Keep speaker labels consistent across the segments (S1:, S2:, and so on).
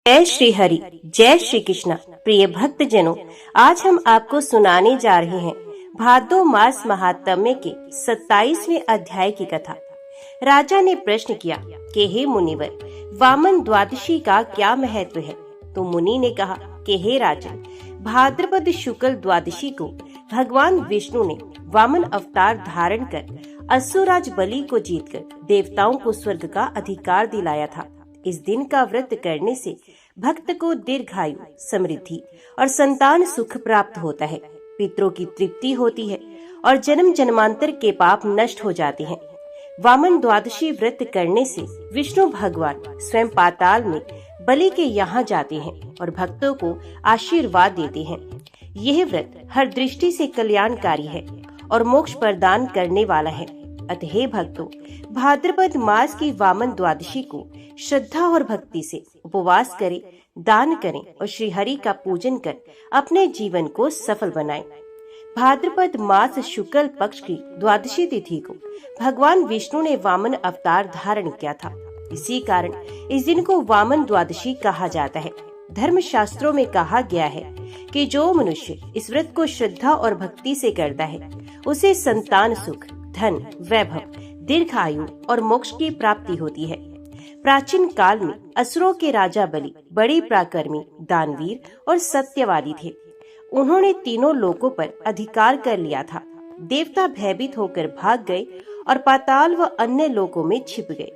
S1: जय श्री हरि, जय श्री कृष्ण। प्रिय भक्त जनों, आज हम आपको सुनाने जा रहे हैं भादो मास महात्म्य के 27वें अध्याय की कथा। राजा ने प्रश्न किया कि हे मुनिवर, वामन द्वादशी का क्या महत्व है? तो मुनि ने कहा कि हे राजन, भाद्रपद शुक्ल द्वादशी को भगवान विष्णु ने वामन अवतार धारण कर असुराज बलि को जीतकर देवताओं को स्वर्ग का अधिकार दिलाया था। इस दिन का व्रत करने से भक्त को दीर्घायु, समृद्धि और संतान सुख प्राप्त होता है, पितरों की तृप्ति होती है और जन्म जन्मांतर के पाप नष्ट हो जाते हैं। वामन द्वादशी व्रत करने से विष्णु भगवान स्वयं पाताल में बलि के यहाँ जाते हैं और भक्तों को आशीर्वाद देते हैं। यह व्रत हर दृष्टि से कल्याणकारी है और मोक्ष प्रदान करने वाला है। अतः हे भक्तों, भाद्रपद मास की वामन द्वादशी को श्रद्धा और भक्ति से उपवास करें, दान करें और श्री हरि का पूजन कर अपने जीवन को सफल बनाएं। भाद्रपद मास शुक्ल पक्ष की द्वादशी तिथि को भगवान विष्णु ने वामन अवतार धारण किया था। इसी कारण इस दिन को वामन द्वादशी कहा जाता है। धर्म शास्त्रों में कहा गया है कि जो मनुष्य इस व्रत को श्रद्धा और भक्ति से करता है, उसे संतान सुख, धन, वैभव, दीर्घायु और मोक्ष की प्राप्ति होती है। प्राचीन काल में असुरों के राजा बलि बड़े पराक्रमी, दानवीर और सत्यवादी थे। उन्होंने तीनों लोकों पर अधिकार कर लिया था। देवता भयभीत होकर भाग गए और पाताल व अन्य लोकों में छिप गए।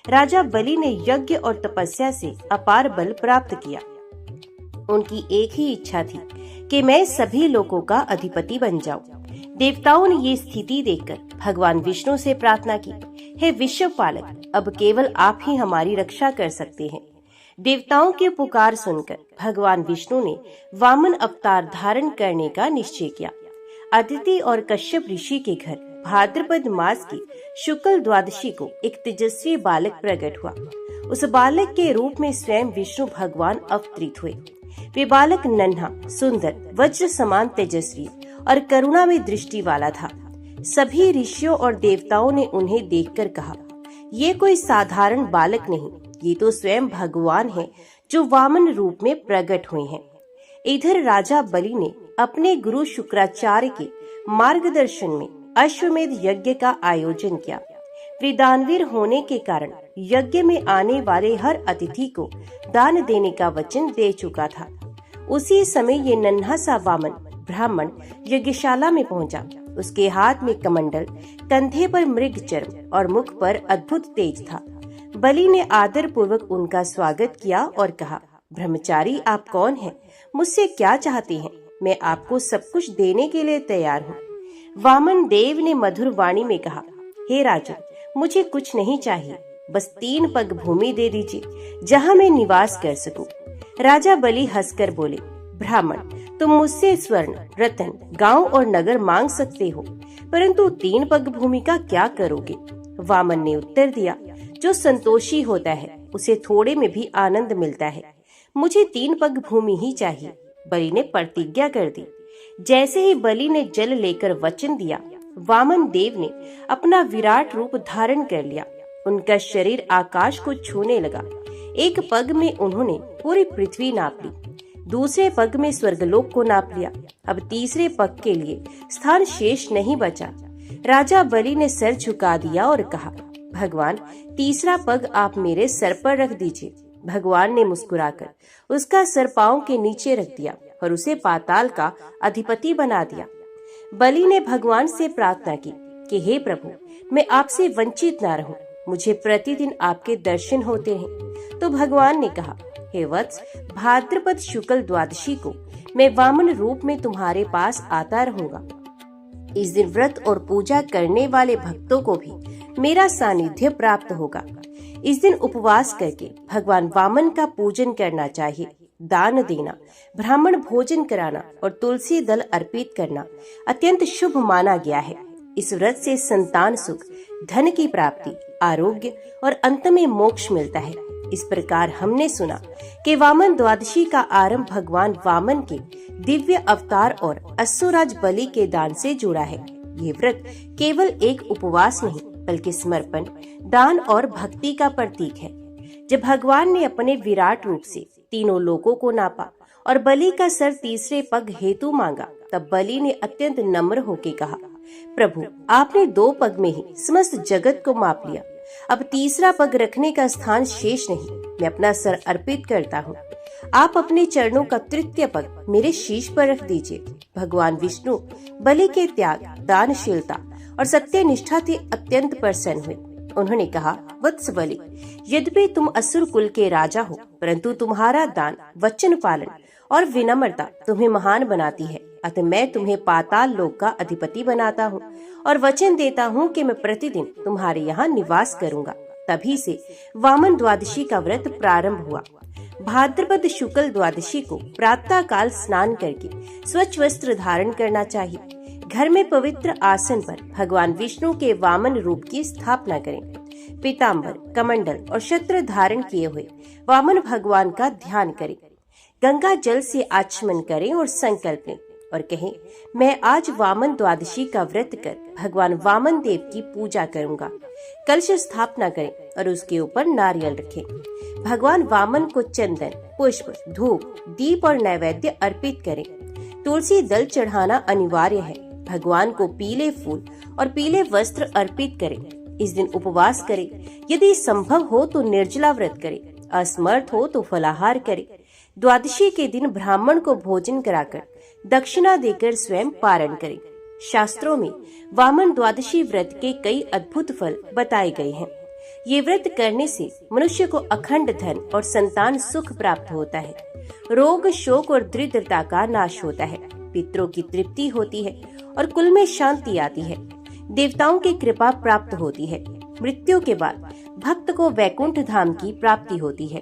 S1: राजा बलि ने यज्ञ और तपस्या से अपार बल प्राप्त किया। उनकी एक ही इच्छा थी कि मैं सभी लोकों का अधिपति बन जाऊं। देवताओं ने ये स्थिति देखकर भगवान विष्णु से प्रार्थना की, हे विश्व पालक, अब केवल आप ही हमारी रक्षा कर सकते हैं। देवताओं की पुकार सुनकर भगवान विष्णु ने वामन अवतार धारण करने का निश्चय किया। अदिति और कश्यप ऋषि के घर भाद्रपद मास की शुक्ल द्वादशी को एक तेजस्वी बालक प्रकट हुआ। उस बालक के रूप में स्वयं विष्णु भगवान अवतरित हुए। वे बालक नन्हा, सुंदर, वज्र समान तेजस्वी और करुणा में दृष्टि वाला था। सभी ऋषियों और देवताओं ने उन्हें देखकर कहा, ये कोई साधारण बालक नहीं, ये तो स्वयं भगवान है जो वामन रूप में प्रकट हुए हैं। इधर राजा बलि ने अपने गुरु शुक्राचार्य के मार्गदर्शन में अश्वमेध यज्ञ का आयोजन किया। वे दानवीर होने के कारण यज्ञ में आने वाले हर अतिथि को दान देने का वचन दे चुका था। उसी समय ये नन्हा सा वामन ब्राह्मण यज्ञशाला में पहुंचा। उसके हाथ में कमंडल, कंधे पर मृग चर्म और मुख पर अद्भुत तेज था। बलि ने आदर पूर्वक उनका स्वागत किया और कहा, ब्रह्मचारी, आप कौन हैं? मुझसे क्या चाहते हैं? मैं आपको सब कुछ देने के लिए तैयार हूँ। वामन देव ने मधुर वाणी में कहा, हे राजन, मुझे कुछ नहीं चाहिए, बस 3 पग भूमि दे दीजिए जहाँ मैं निवास कर सकूं। राजा बलि हंसकर बोले, ब्राह्मण, तुम मुझसे स्वर्ण, रत्न, गांव और नगर मांग सकते हो, परंतु 3 पग भूमि का क्या करोगे? वामन ने उत्तर दिया, जो संतोषी होता है उसे थोड़े में भी आनंद मिलता है। मुझे 3 पग भूमि ही चाहिए। बलि ने प्रतिज्ञा कर दी। जैसे ही बलि ने जल लेकर वचन दिया, वामन देव ने अपना विराट रूप धारण कर लिया। उनका शरीर आकाश को छूने लगा। एक पग में उन्होंने पूरी पृथ्वी नाप ली, दूसरे पग में स्वर्गलोक को नाप लिया। अब तीसरे पग के लिए स्थान शेष नहीं बचा। राजा बलि ने सर झुका दिया और कहा, भगवान, तीसरा पग आप मेरे सर पर रख दीजिए। भगवान ने मुस्कुराकर उसका सर पांव के नीचे रख दिया और उसे पाताल का अधिपति बना दिया। बलि ने भगवान से प्रार्थना की कि हे प्रभु, मैं आपसे वंचित न रहूं, मुझे प्रतिदिन आपके दर्शन होते रहें। तो भगवान ने कहा, हे वत्स, भाद्रपद शुक्ल द्वादशी को मैं वामन रूप में तुम्हारे पास आता रहूंगा। इस दिन व्रत और पूजा करने वाले भक्तों को भी मेरा सानिध्य प्राप्त होगा। इस दिन उपवास करके भगवान वामन का पूजन करना चाहिए। दान देना, ब्राह्मण भोजन कराना और तुलसी दल अर्पित करना अत्यंत शुभ माना गया है। इस व्रत से संतान सुख, धन की प्राप्ति, आरोग्य और अंत में मोक्ष मिलता है। इस प्रकार हमने सुना कि वामन द्वादशी का आरंभ भगवान वामन के दिव्य अवतार और असुराज बलि के दान से जुड़ा है। ये व्रत केवल एक उपवास नहीं, बल्कि समर्पण, दान और भक्ति का प्रतीक है। जब भगवान ने अपने विराट रूप से तीनों लोकों को नापा और बलि का सर तीसरे पग हेतु मांगा, तब बलि ने अत्यंत नम्र होकर कहा, प्रभु, आपने 2 पग में ही समस्त जगत को माप लिया, अब तीसरा पग रखने का स्थान शेष नहीं। मैं अपना सर अर्पित करता हूँ। आप अपने चरणों का तृतीय पग मेरे शीश पर रख दीजिए। भगवान विष्णु बलि के त्याग, दानशीलता और सत्यनिष्ठा से अत्यंत प्रसन्न हुए। उन्होंने कहा, वत्स बलि, यद्यपि तुम असुर कुल के राजा हो, परंतु तुम्हारा दान, वचन पालन और विनम्रता तुम्हें महान बनाती है। अतः मैं तुम्हें पाताल लोक का अधिपति बनाता हूँ और वचन देता हूँ कि मैं प्रतिदिन तुम्हारे यहाँ निवास करूँगा। तभी से वामन द्वादशी का व्रत प्रारंभ हुआ। भाद्रपद शुक्ल द्वादशी को प्रातः काल स्नान करके स्वच्छ वस्त्र धारण करना चाहिए। घर में पवित्र आसन पर भगवान विष्णु के वामन रूप की स्थापना करें। पीताम्बर, कमंडल और छत्र धारण किए हुए वामन भगवान का ध्यान करें। गंगा जल से आचमन करें और संकल्प लें और कहें, मैं आज वामन द्वादशी का व्रत कर भगवान वामन देव की पूजा करूंगा। कलश स्थापना करें और उसके ऊपर नारियल रखें। भगवान वामन को चंदन, पुष्प, धूप, दीप और नैवेद्य अर्पित करें। तुलसी दल चढ़ाना अनिवार्य है। भगवान को पीले फूल और पीले वस्त्र अर्पित करें। इस दिन उपवास करें। यदि संभव हो तो निर्जला व्रत करें। असमर्थ हो तो फलाहार करें। द्वादशी के दिन ब्राह्मण को भोजन कराकर दक्षिणा देकर स्वयं पारण करें। शास्त्रों में वामन द्वादशी व्रत के कई अद्भुत फल बताए गए हैं। ये व्रत करने से मनुष्य को अखंड धन और संतान सुख प्राप्त होता है। रोग, शोक और दरिद्रता का नाश होता है। पितरों की तृप्ति होती है और कुल में शांति आती है। देवताओं की कृपा प्राप्त होती है। मृत्यु के बाद भक्त को वैकुंठ धाम की प्राप्ति होती है।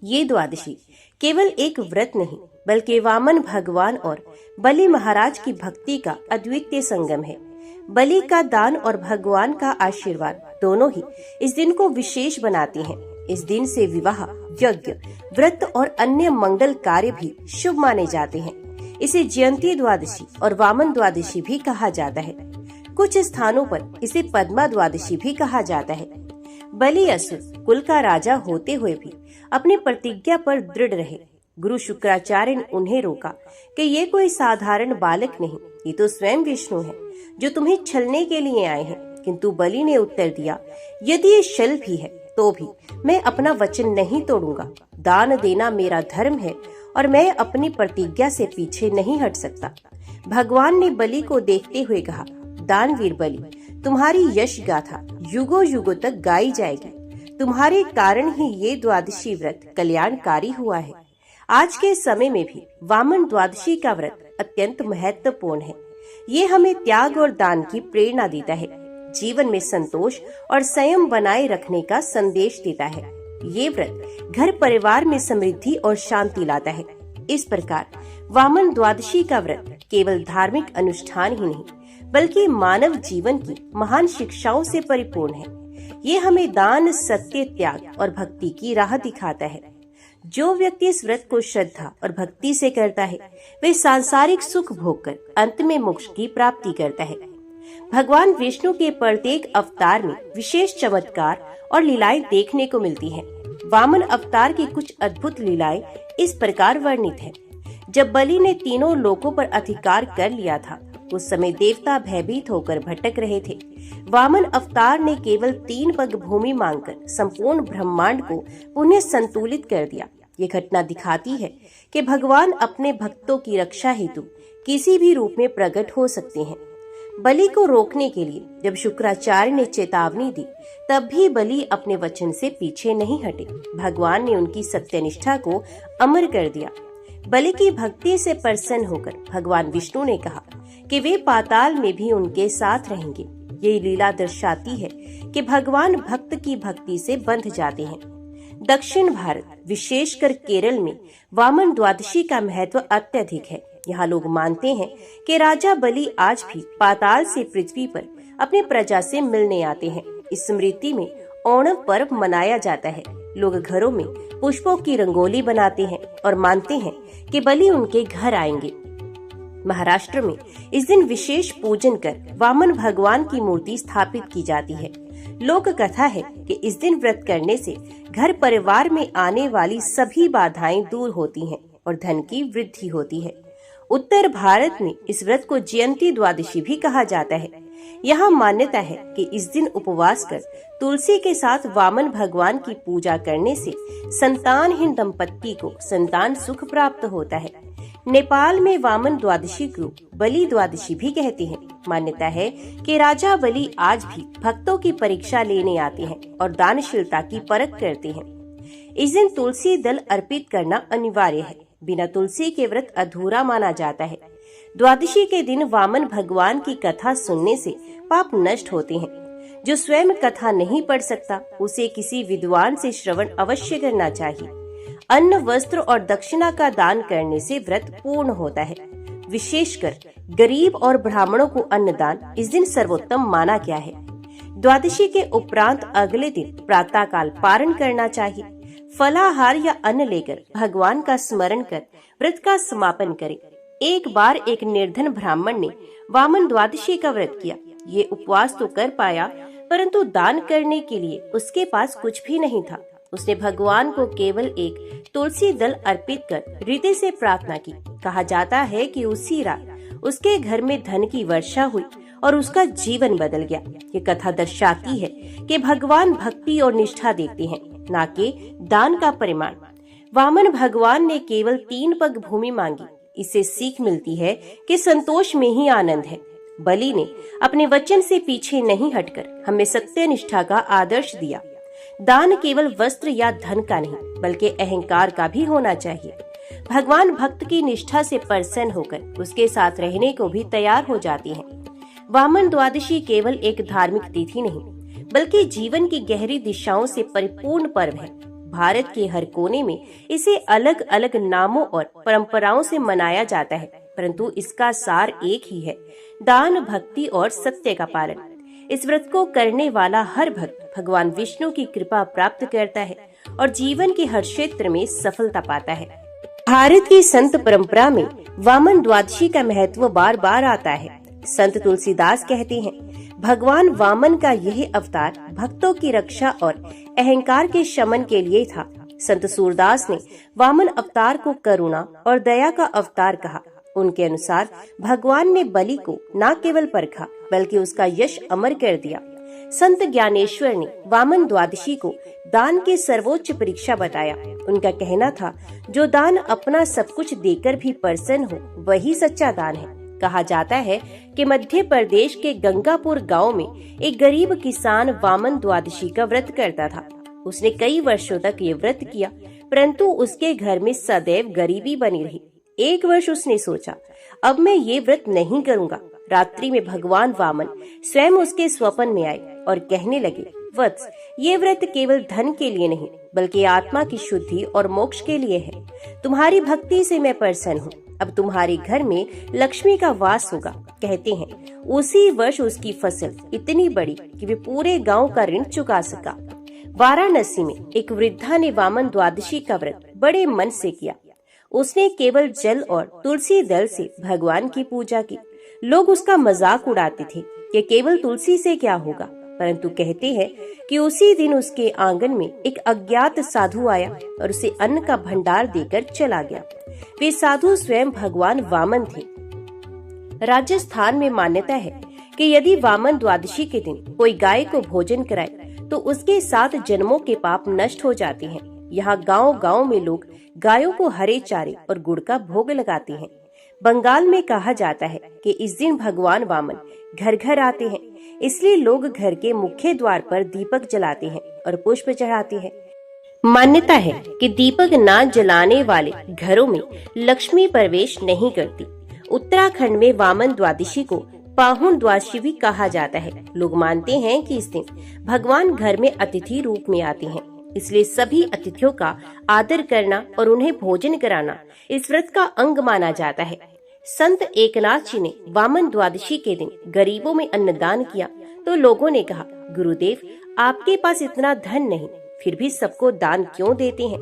S1: ये द्वादशी केवल एक व्रत नहीं, बल्कि वामन भगवान और बलि महाराज की भक्ति का अद्वितीय संगम है। बलि का दान और भगवान का आशीर्वाद दोनों ही इस दिन को विशेष बनाते हैं। इस दिन से विवाह, यज्ञ, व्रत और अन्य मंगल कार्य भी शुभ माने जाते हैं। इसे जयंती द्वादशी और वामन द्वादशी भी कहा जाता है। कुछ स्थानों पर इसे पद्मा द्वादशी भी कहा जाता है। बलि असुर कुल का राजा होते हुए भी अपनी प्रतिज्ञा पर दृढ़ रहे। गुरु शुक्राचार्य ने उन्हें रोका कि ये कोई साधारण बालक नहीं, ये तो स्वयं विष्णु है जो तुम्हें छलने के लिए आए हैं। किंतु बलि ने उत्तर दिया, यदि ये छल भी है तो भी मैं अपना वचन नहीं तोड़ूंगा। दान देना मेरा धर्म है और मैं अपनी प्रतिज्ञा से पीछे नहीं हट सकता। भगवान ने बलि को देखते हुए कहा, दानवीर बलि, तुम्हारी यश गाथा युगों युगों तक गाई जाएगी। तुम्हारे कारण ही ये द्वादशी व्रत कल्याणकारी हुआ है। आज के समय में भी वामन द्वादशी का व्रत अत्यंत महत्वपूर्ण है। ये हमें त्याग और दान की प्रेरणा देता है। जीवन में संतोष और संयम बनाए रखने का संदेश देता है। ये व्रत घर परिवार में समृद्धि और शांति लाता है। इस प्रकार वामन द्वादशी का व्रत केवल धार्मिक अनुष्ठान ही नहीं, बल्कि मानव जीवन की महान शिक्षाओं से परिपूर्ण है। ये हमें दान, सत्य, त्याग और भक्ति की राह दिखाता है। जो व्यक्ति इस व्रत को श्रद्धा और भक्ति से करता है, वे सांसारिक सुख भोगकर अंत में मोक्ष की प्राप्ति करता है। भगवान विष्णु के प्रत्येक अवतार में विशेष चमत्कार और लीलाएं देखने को मिलती हैं। वामन अवतार की कुछ अद्भुत लीलाएं इस प्रकार वर्णित हैं। जब बलि ने तीनों लोकों पर अधिकार कर लिया था, उस समय देवता भयभीत होकर भटक रहे थे। वामन अवतार ने केवल 3 पग भूमि मांगकर संपूर्ण ब्रह्मांड को पुनः संतुलित कर दिया। ये घटना दिखाती है कि भगवान अपने भक्तों की रक्षा हेतु किसी भी रूप में प्रकट हो सकते हैं। बलि को रोकने के लिए जब शुक्राचार्य ने चेतावनी दी, तब भी बलि अपने वचन से पीछे नहीं हटे। भगवान ने उनकी सत्यनिष्ठा को अमर कर दिया। बलि की भक्ति से प्रसन्न होकर भगवान विष्णु ने कहा कि वे पाताल में भी उनके साथ रहेंगे। ये लीला दर्शाती है कि भगवान भक्त की भक्ति से बंध जाते हैं। दक्षिण भारत, विशेषकर केरल में वामन द्वादशी का महत्व अत्यधिक है। यहाँ लोग मानते हैं कि राजा बलि आज भी पाताल से पृथ्वी पर अपनी प्रजा से मिलने आते हैं। इस स्मृति में ओणम पर्व मनाया जाता है। लोग घरों में पुष्पों की रंगोली बनाते हैं और मानते हैं कि बलि उनके घर आएंगे। महाराष्ट्र में इस दिन विशेष पूजन कर वामन भगवान की मूर्ति स्थापित की जाती है। लोक कथा है कि इस दिन व्रत करने से घर परिवार में आने वाली सभी बाधाएं दूर होती हैं और धन की वृद्धि होती है। उत्तर भारत में इस व्रत को जयंती द्वादशी भी कहा जाता है। यहाँ मान्यता है कि इस दिन उपवास कर तुलसी के साथ वामन भगवान की पूजा करने से संतानहीन दंपत्ति को संतान सुख प्राप्त होता है। नेपाल में वामन द्वादशी को बलि द्वादशी भी कहते हैं। मान्यता है कि राजा बलि आज भी भक्तों की परीक्षा लेने आते हैं और दानशीलता की परख करते हैं। इस दिन तुलसी दल अर्पित करना अनिवार्य है। बिना तुलसी के व्रत अधूरा माना जाता है। द्वादशी के दिन वामन भगवान की कथा सुनने से पाप नष्ट होते हैं। जो स्वयं कथा नहीं पढ़ सकता उसे किसी विद्वान से श्रवण अवश्य करना चाहिए। अन्न, वस्त्र और दक्षिणा का दान करने से व्रत पूर्ण होता है। विशेषकर गरीब और ब्राह्मणों को अन्नदान इस दिन सर्वोत्तम माना गया है। द्वादशी के उपरांत अगले दिन प्रातः काल पारण करना चाहिए। फलाहार या अन्न लेकर भगवान का स्मरण कर व्रत का समापन करें। एक बार एक निर्धन ब्राह्मण ने वामन द्वादशी का व्रत किया। ये उपवास तो कर पाया, परंतु दान करने के लिए उसके पास कुछ भी नहीं था। उसने भगवान को केवल एक तुलसी दल अर्पित कर हृदय से प्रार्थना की। कहा जाता है कि उसी रात उसके घर में धन की वर्षा हुई और उसका जीवन बदल गया। ये कथा दर्शाती है कि भगवान भक्ति और निष्ठा देते हैं, न कि दान का परिमाण। वामन भगवान ने केवल 3 पग भूमि मांगी। इससे सीख मिलती है कि संतोष में ही आनंद है। बलि ने अपने वचन से पीछे नहीं हटकर हमें सत्य निष्ठा का आदर्श दिया। दान केवल वस्त्र या धन का नहीं, बल्कि अहंकार का भी होना चाहिए। भगवान भक्त की निष्ठा से प्रसन्न होकर उसके साथ रहने को भी तैयार हो जाते हैं। वामन द्वादशी केवल एक धार्मिक तिथि नहीं, बल्कि जीवन की गहरी दिशाओं से परिपूर्ण पर्व है। भारत के हर कोने में इसे अलग अलग नामों और परंपराओं से मनाया जाता है, परंतु इसका सार एक ही है: दान, भक्ति और सत्य का पालन। इस व्रत को करने वाला हर भक्त भगवान विष्णु की कृपा प्राप्त करता है और जीवन के हर क्षेत्र में सफलता पाता है। भारत की संत परंपरा में वामन द्वादशी का महत्व बार बार आता है। संत तुलसीदास कहते हैं, भगवान वामन का यह अवतार भक्तों की रक्षा और अहंकार के शमन के लिए था। संत सूरदास ने वामन अवतार को करुणा और दया का अवतार कहा। उनके अनुसार भगवान ने बलि को न केवल परखा, बल्कि उसका यश अमर कर दिया। संत ज्ञानेश्वर ने वामन द्वादशी को दान की सर्वोच्च परीक्षा बताया। उनका कहना था, जो दान अपना सब कुछ देकर भी प्रसन्न हो, वही सच्चा दान है। कहा जाता है कि मध्य प्रदेश के गंगापुर गांव में एक गरीब किसान वामन द्वादशी का व्रत करता था। उसने कई वर्षों तक ये व्रत किया, परंतु उसके घर में सदैव गरीबी बनी रही। एक वर्ष उसने सोचा, अब मैं ये व्रत नहीं करूंगा। रात्रि में भगवान वामन स्वयं उसके स्वप्न में आए और कहने लगे, वत्स, ये व्रत केवल धन के लिए नहीं, बल्कि आत्मा की शुद्धि और मोक्ष के लिए है। तुम्हारी भक्ति से मैं प्रसन्न हूँ। अब तुम्हारे घर में लक्ष्मी का वास होगा। कहते हैं, उसी वर्ष उसकी फसल इतनी बड़ी कि वे पूरे गांव का ऋण चुका सका। वाराणसी में एक वृद्धा ने वामन द्वादशी का व्रत बड़े मन से किया। उसने केवल जल और तुलसी दल से भगवान की पूजा की। लोग उसका मजाक उड़ाते थे कि केवल तुलसी से क्या होगा, परंतु कहते हैं कि उसी दिन उसके आंगन में एक अज्ञात साधु आया और उसे अन्न का भंडार देकर चला गया। वे साधु स्वयं भगवान वामन थे। राजस्थान में मान्यता है कि यदि वामन द्वादशी के दिन कोई गाय को भोजन कराए तो उसके 7 जन्मों के पाप नष्ट हो जाते हैं। यहाँ गांव गांव में लोग गायों को हरे चारे और गुड़ का भोग लगाते हैं। बंगाल में कहा जाता है कि इस दिन भगवान वामन घर घर आते हैं, इसलिए लोग घर के मुख्य द्वार पर दीपक जलाते हैं और पुष्प चढ़ाते हैं। मान्यता है कि दीपक ना जलाने वाले घरों में लक्ष्मी प्रवेश नहीं करती। उत्तराखंड में वामन द्वादशी को पाहुन द्वादशी भी कहा जाता है। लोग मानते हैं कि इस दिन भगवान घर में अतिथि रूप में आते हैं, इसलिए सभी अतिथियों का आदर करना और उन्हें भोजन कराना इस व्रत का अंग माना जाता है। संत एकनाथ जी ने वामन द्वादशी के दिन गरीबों में अन्नदान किया तो लोगों ने कहा, गुरुदेव, आपके पास इतना धन नहीं, फिर भी सबको दान क्यों देते हैं?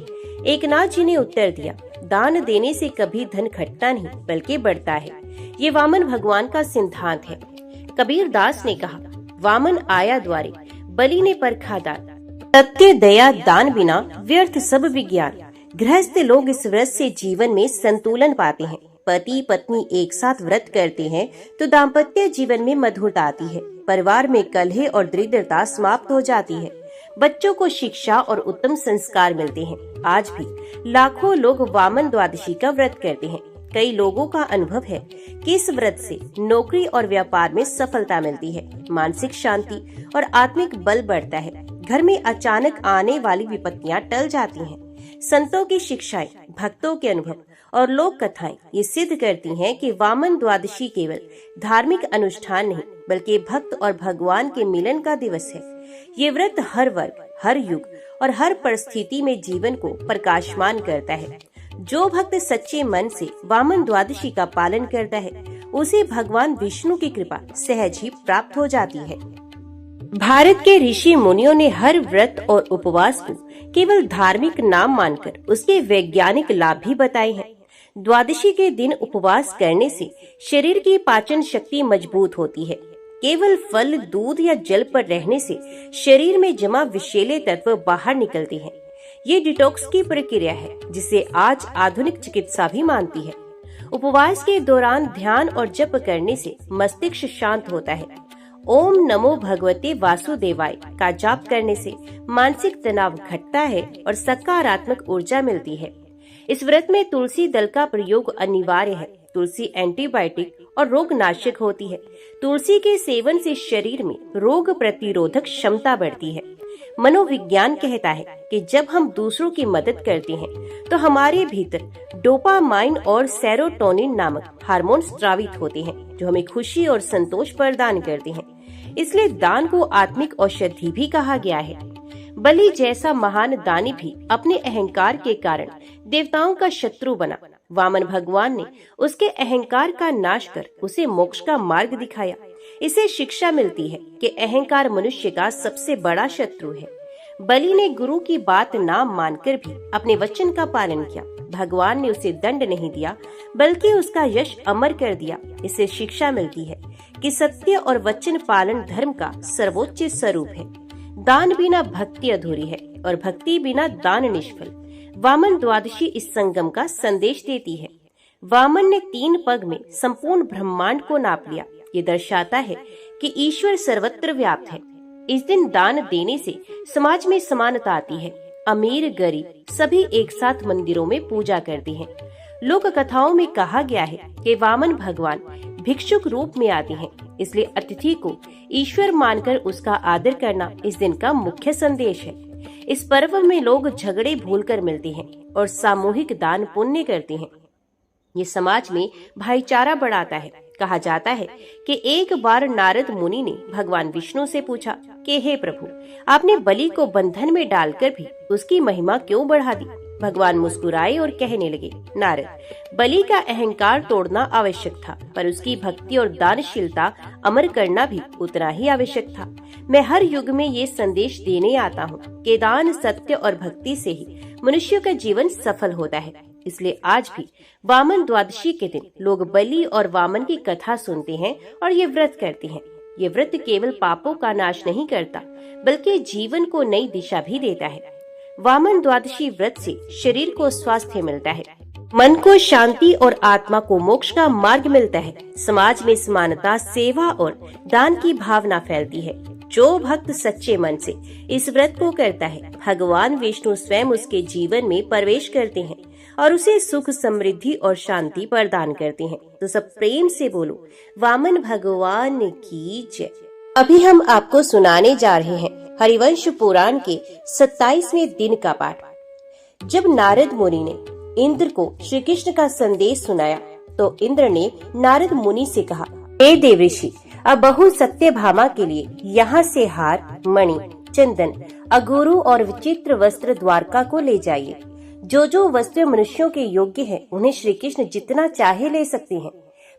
S1: एकनाथ जी ने उत्तर दिया, दान देने से कभी धन घटता नहीं बल्कि बढ़ता है। ये वामन भगवान का सिद्धांत है। कबीर दास ने कहा, वामन आया द्वारे बलि ने परखा दान। सत्य दया दान बिना व्यर्थ सब विज्ञान। गृहस्थ लोग इस व्रत से जीवन में संतुलन पाते हैं। पति पत्नी एक साथ व्रत करते हैं तो दाम्पत्य जीवन में मधुरता आती है। परिवार में कलह और दरिद्रता समाप्त हो जाती है। बच्चों को शिक्षा और उत्तम संस्कार मिलते हैं। आज भी लाखों लोग वामन द्वादशी का व्रत करते हैं। कई लोगों का अनुभव है कि इस व्रत से नौकरी और व्यापार में सफलता मिलती है, मानसिक शांति और आत्मिक बल बढ़ता है। घर में अचानक आने वाली विपत्तियां टल जाती हैं। संतों की शिक्षाएं, भक्तों के अनुभव और लोक कथाएं ये सिद्ध करती हैं कि वामन द्वादशी केवल धार्मिक अनुष्ठान नहीं बल्कि भक्त और भगवान के मिलन का दिवस है। ये व्रत हर वर्ग, हर युग और हर परिस्थिति में जीवन को प्रकाशमान करता है। जो भक्त सच्चे मन से वामन द्वादशी का पालन करता है उसे भगवान विष्णु की कृपा सहज ही प्राप्त हो जाती है। भारत के ऋषि मुनियों ने हर व्रत और उपवास को केवल धार्मिक नाम मानकर उसके वैज्ञानिक लाभ भी बताए हैं। द्वादशी के दिन उपवास करने से शरीर की पाचन शक्ति मजबूत होती है। केवल फल, दूध या जल पर रहने से शरीर में जमा विषैले तत्व बाहर निकलते हैं। ये डिटॉक्स की प्रक्रिया है जिसे आज आधुनिक चिकित्सा भी मानती है। उपवास के दौरान ध्यान और जप करने से मस्तिष्क शांत होता है। ओम नमो भगवते वासुदेवाय का जाप करने से मानसिक तनाव घटता है और सकारात्मक ऊर्जा मिलती है। इस व्रत में तुलसी दल का प्रयोग अनिवार्य है। तुलसी एंटीबायोटिक और रोग नाशक होती है। तुलसी के सेवन से शरीर में रोग प्रतिरोधक क्षमता बढ़ती है। मनोविज्ञान कहता है कि जब हम दूसरों की मदद करते हैं तो हमारे भीतर डोपामाइन और सेरोटोनिन नामक हार्मोन स्रावित होते हैं जो हमें खुशी और संतोष प्रदान करते हैं। इसलिए दान को आत्मिक औषधि भी कहा गया है। बलि जैसा महान दानी भी अपने अहंकार के कारण देवताओं का शत्रु बना। वामन भगवान ने उसके अहंकार का नाश कर उसे मोक्ष का मार्ग दिखाया। इसे शिक्षा मिलती है कि अहंकार मनुष्य का सबसे बड़ा शत्रु है। बलि ने गुरु की बात ना मानकर भी अपने वचन का पालन किया। भगवान ने उसे दंड नहीं दिया बल्कि उसका यश अमर कर दिया। इससे शिक्षा मिलती है कि सत्य और वचन पालन धर्म का सर्वोच्च स्वरूप है। दान बिना भक्ति अधूरी है और भक्ति बिना दान निष्फल। वामन द्वादशी इस संगम का संदेश देती है। वामन ने 3 पग में संपूर्ण ब्रह्मांड को नाप लिया। ये दर्शाता है कि ईश्वर सर्वत्र व्याप्त है। इस दिन दान देने से समाज में समानता आती है। अमीर गरीब सभी एक साथ मंदिरों में पूजा करते हैं। लोक कथाओं में कहा गया है कि वामन भगवान भिक्षुक रूप में आते हैं, इसलिए अतिथि को ईश्वर मानकर उसका आदर करना इस दिन का मुख्य संदेश है। इस पर्व में लोग झगड़े भूलकर मिलते हैं और सामूहिक दान पुण्य करते हैं। ये समाज में भाईचारा बढ़ाता है। कहा जाता है कि एक बार नारद मुनि ने भगवान विष्णु से पूछा कि हे प्रभु, आपने बलि को बंधन में डालकर भी उसकी महिमा क्यों बढ़ा दी? भगवान मुस्कुराए और कहने लगे, नारद, बलि का अहंकार तोड़ना आवश्यक था, पर उसकी भक्ति और दानशीलता अमर करना भी उतना ही आवश्यक था। मैं हर युग में ये संदेश देने आता हूँ कि दान, सत्य और भक्ति से ही मनुष्य का जीवन सफल होता है। इसलिए आज भी वामन द्वादशी के दिन लोग बलि और वामन की कथा सुनते हैं और ये व्रत करते हैं। ये व्रत केवल पापों का नाश नहीं करता बल्कि जीवन को नई दिशा भी देता है। वामन द्वादशी व्रत से शरीर को स्वास्थ्य मिलता है, मन को शांति और आत्मा को मोक्ष का मार्ग मिलता है। समाज में समानता, सेवा और दान की भावना फैलती है। जो भक्त सच्चे मन से इस व्रत को करता है, भगवान विष्णु स्वयं उसके जीवन में प्रवेश करते हैं और उसे सुख, समृद्धि और शांति प्रदान करते हैं। तो सब प्रेम से बोलो, वामन भगवान की जय। अभी हम आपको सुनाने जा रहे हैं हरिवंश पुराण के 27वें दिन का पाठ। जब नारद मुनि ने इंद्र को श्री कृष्ण का संदेश सुनाया तो इंद्र ने नारद मुनि से कहा, हे देवऋषि, अब बहु सत्यभामा के लिए यहाँ से हार, मणि, चंदन, अगुरु और विचित्र वस्त्र द्वारका को ले जाइए। जो जो वस्त्र मनुष्यों के योग्य है उन्हें श्री कृष्ण जितना चाहे ले सकते हैं,